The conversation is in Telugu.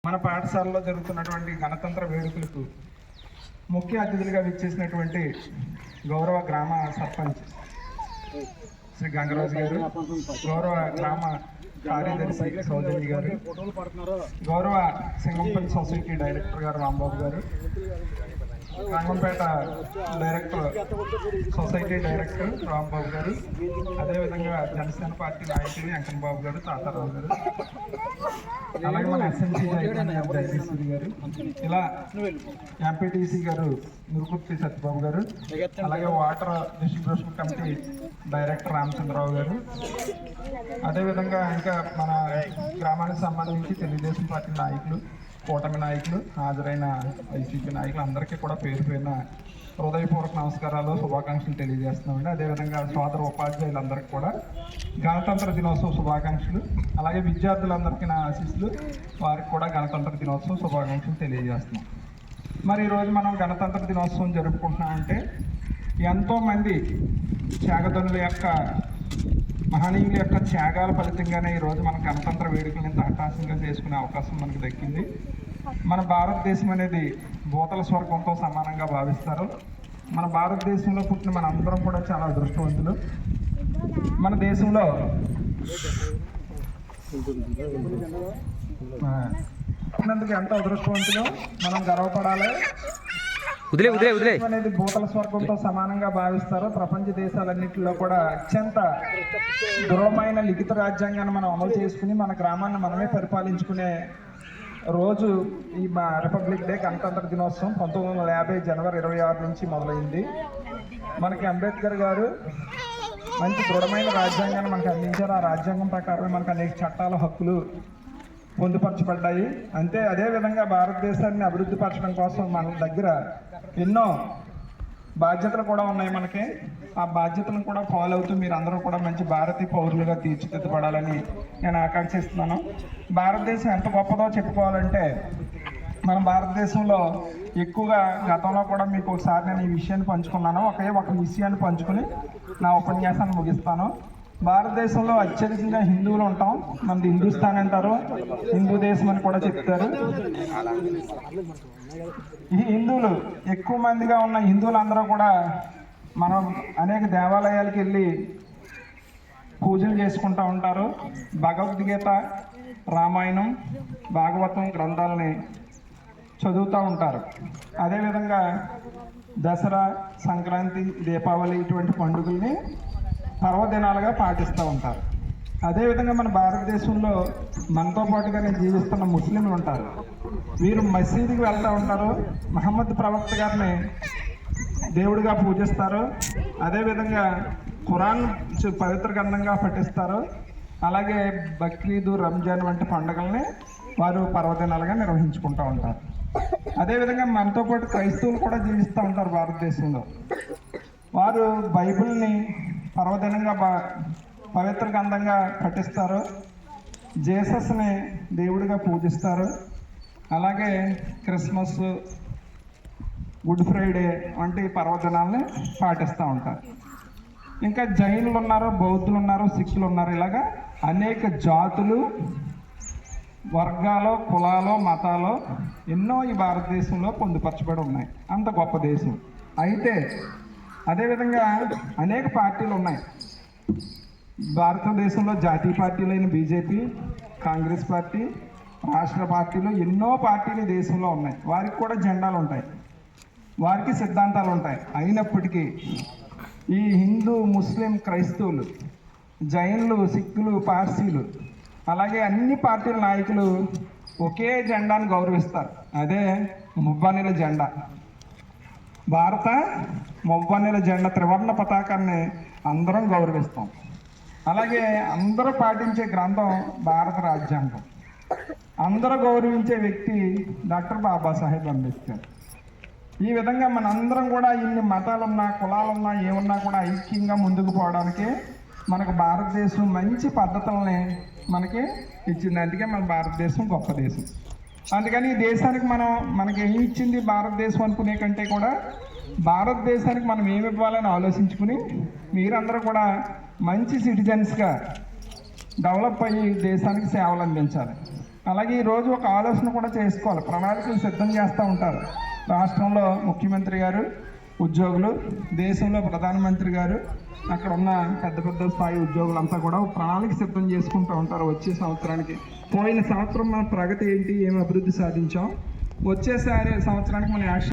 మన పాఠశాలలో జరుగుతున్నటువంటి గణతంత్ర వేడుకలకు ముఖ్య అతిథులుగా విచ్చేసినటువంటి గౌరవ గ్రామ సర్పంచ్ శ్రీ గంగరాజు గారు, గౌరవ గ్రామ కార్యదర్శి సౌజన్య గారు, గౌరవ సింగంపల్లి సొసైటీ డైరెక్టర్ గారు రాంబాబు గారు, Rangampeta director society director Rambabu గారు, అదేవిధంగా జనసేన పార్టీ నాయకులు వెంకన్నబాబు గారు, తాతారావు గారు, అలాగే మన ఎస్ఎంసీ జగదీశ్వరి గారు, ఇలా ఎంపీటీసీ గారు నురుకుర్తి సత్యబాబు గారు, అలాగే water distribution committee director Ramachandrarao garu, అదేవిధంగా ఇంకా మన గ్రామానికి సంబంధించి తెలుగుదేశం పార్టీ నాయకులు, కూటమి నాయకులు, హాజరైన వైసీపీ నాయకులు అందరికీ కూడా పేరు పేరున హృదయపూర్వక నమస్కారాలు, శుభాకాంక్షలు తెలియజేస్తున్నామండి. అదేవిధంగా సోదర ఉపాధ్యాయులందరికీ కూడా గణతంత్ర దినోత్సవ శుభాకాంక్షలు, అలాగే విద్యార్థులందరికీ నా ఆశీస్సులు, వారికి కూడా గణతంత్ర దినోత్సవ శుభాకాంక్షలు తెలియజేస్తున్నాం. మరి ఈరోజు మనం గణతంత్ర దినోత్సవం జరుపుకుంటున్నామంటే ఎంతోమంది త్యాగదనుల యొక్క మహనీయుల యొక్క త్యాగాల ఫలితంగానే ఈరోజు మన గణతంత్ర వేడుకలను ఇంత అట్టహాసంగా చేసుకునే అవకాశం మనకు దక్కింది. మన భారతదేశం అనేది భూతల స్వర్గంతో సమానంగా భావిస్తారు. మన భారతదేశంలో పుట్టిన మన అందరం కూడా చాలా అదృష్టవంతులు. మన దేశంలో పుట్టినందుకు ఎంత అదృష్టవంతులు, మనం గర్వపడాలి. అనేది భూతల స్వర్గంతో సమానంగా భావిస్తారు. ప్రపంచ దేశాలన్నింటిలో కూడా అత్యంత దృఢమైన లిఖిత రాజ్యాంగాన్ని మనం అమలు చేసుకుని మన గ్రామాన్ని మనమే పరిపాలించుకునే రోజు ఈ రిపబ్లిక్ డే, గణతంత్ర దినోత్సవం 1950 జనవరి 26 నుంచి మొదలైంది. మనకి అంబేద్కర్ గారు మంచి దృఢమైన రాజ్యాంగాన్ని మనకు అందించారు. ఆ రాజ్యాంగం ప్రకారం మనకు అనేక చట్టాల హక్కులు పొందుపరచబడ్డాయి. అదేవిధంగా భారతదేశాన్ని అభివృద్ధి పరచడం కోసం మన దగ్గర ఎన్నో బాధ్యతలు కూడా ఉన్నాయి. మనకి ఆ బాధ్యతలను కూడా ఫాలో అవుతూ మీరు అందరూ కూడా మంచి భారతీయ పౌరులుగా తీర్చిదిద్దబడాలని నేను ఆకాంక్షిస్తున్నాను. భారతదేశం ఎంత గొప్పదో చెప్పుకోవాలంటే మన భారతదేశంలో ఎక్కువగా గతంలో కూడా మీకు ఒకసారి నేను ఈ విషయాన్ని పంచుకున్నాను. ఒక విషయాన్ని పంచుకుని నా ఉపన్యాసాన్ని ముగిస్తాను. భారతదేశంలో అత్యధికంగా హిందువులు ఉంటాం. మనది హిందుస్థాన్ అంటారు, హిందూ దేశం అని కూడా చెప్తారు. ఈ హిందువులు ఎక్కువ మందిగా ఉన్న హిందువులందరూ కూడా మనం అనేక దేవాలయాలకు వెళ్ళి పూజలు చేసుకుంటూ ఉంటారు. భగవద్గీత, రామాయణం, భాగవతం గ్రంథాలని చదువుతూ ఉంటారు. అదేవిధంగా దసరా, సంక్రాంతి, దీపావళి ఇటువంటి పండుగల్ని పర్వదినాలుగా పాటిస్తూ ఉంటారు. అదేవిధంగా మన భారతదేశంలో మనతో పాటుగానే జీవిస్తున్న ముస్లింలు ఉంటారు. వీరు మసీదుకి వెళ్తూ ఉంటారు, మహమ్మద్ ప్రవక్త గారిని దేవుడిగా పూజిస్తారు. అదేవిధంగా ఖురాన్ పవిత్ర గ్రంథంగా పఠిస్తారు. అలాగే బక్రీదు, రంజాన్ వంటి పండుగల్ని వారు పర్వదినాలుగా నిర్వహించుకుంటూ ఉంటారు. అదేవిధంగా మనతో పాటు క్రైస్తవులు కూడా జీవిస్తూ ఉంటారు భారతదేశంలో. వారు బైబిల్ని పర్వదినంగా పవిత్ర గ్రంథంగా పఠిస్తారు. జీసస్ని దేవుడిగా పూజిస్తారు. అలాగే క్రిస్మస్, గుడ్ ఫ్రైడే వంటి పర్వదినాలని పాటిస్తూ ఉంటారు. ఇంకా జైనులు ఉన్నారు, బౌద్ధులు ఉన్నారు, సిక్కులు ఉన్నారు. ఇలాగా అనేక జాతులు, వర్గాలు, కులాలు, మతాలు ఎన్నో ఈ భారతదేశంలో పొందుపరచబడి ఉన్నాయి. అంత గొప్ప దేశం. అయితే అదేవిధంగా అనేక పార్టీలు ఉన్నాయి. భారతదేశంలో జాతీయ పార్టీలైన బీజేపీ, కాంగ్రెస్ పార్టీ, రాష్ట్ర పార్టీలు ఎన్నో పార్టీలు దేశంలో ఉన్నాయి. వారికి కూడా జెండాలు ఉంటాయి, వారికి సిద్ధాంతాలు ఉంటాయి. అయినప్పటికీ ఈ హిందూ, ముస్లిం, క్రైస్తవులు, జైన్లు, సిక్కులు, పార్సీలు అలాగే అన్ని పార్టీల నాయకులు ఒకే జెండాను గౌరవిస్తారు. అదే మువ్వన్నెల జెండా. భారత మువ్వన్నెల జెండా, త్రివర్ణ పతాకాన్ని అందరం గౌరవిస్తాం. అలాగే అందరూ పాటించే గ్రంథం భారత రాజ్యాంగం. అందరూ గౌరవించే వ్యక్తి డాక్టర్ బాబాసాహెబ్ అంబేద్కర్. ఈ విధంగా మనందరం కూడా ఇన్ని మతాలున్నా, కులాలున్నా, ఏమున్నా కూడా ఐక్యంగా ముందుకు పోవడానికి మనకు భారతదేశం మంచి పద్ధతుల్ని మనకి ఇచ్చింది. అందుకే మన భారతదేశం గొప్ప దేశం. అందుకని ఈ దేశానికి మనకి ఏమి ఇచ్చింది భారతదేశం అనుకునే కంటే కూడా భారతదేశానికి మనం ఏమి ఇవ్వాలని ఆలోచించుకుని మీరందరూ కూడా మంచి సిటిజన్స్గా డెవలప్ అయ్యి దేశానికి సేవలు అందించాలి. అలాగే ఈరోజు ఒక ఆలోచన కూడా చేసుకోవాలి, ప్రణాళికలు సిద్ధం చేస్తూ ఉంటారు. రాష్ట్రంలో ముఖ్యమంత్రి గారు, ఉద్యోగులు, దేశంలో ప్రధానమంత్రి గారు, అక్కడ ఉన్న పెద్ద పెద్ద స్థాయి ఉద్యోగులంతా కూడా ప్రణాళిక సిద్ధం చేసుకుంటూ ఉంటారు. వచ్చే సంవత్సరానికి, పోయిన సంవత్సరం మన ప్రగతి ఏంటి, ఏమి అభివృద్ధి సాధించాం, వచ్చేసారి సంవత్సరానికి మన యాక్షన్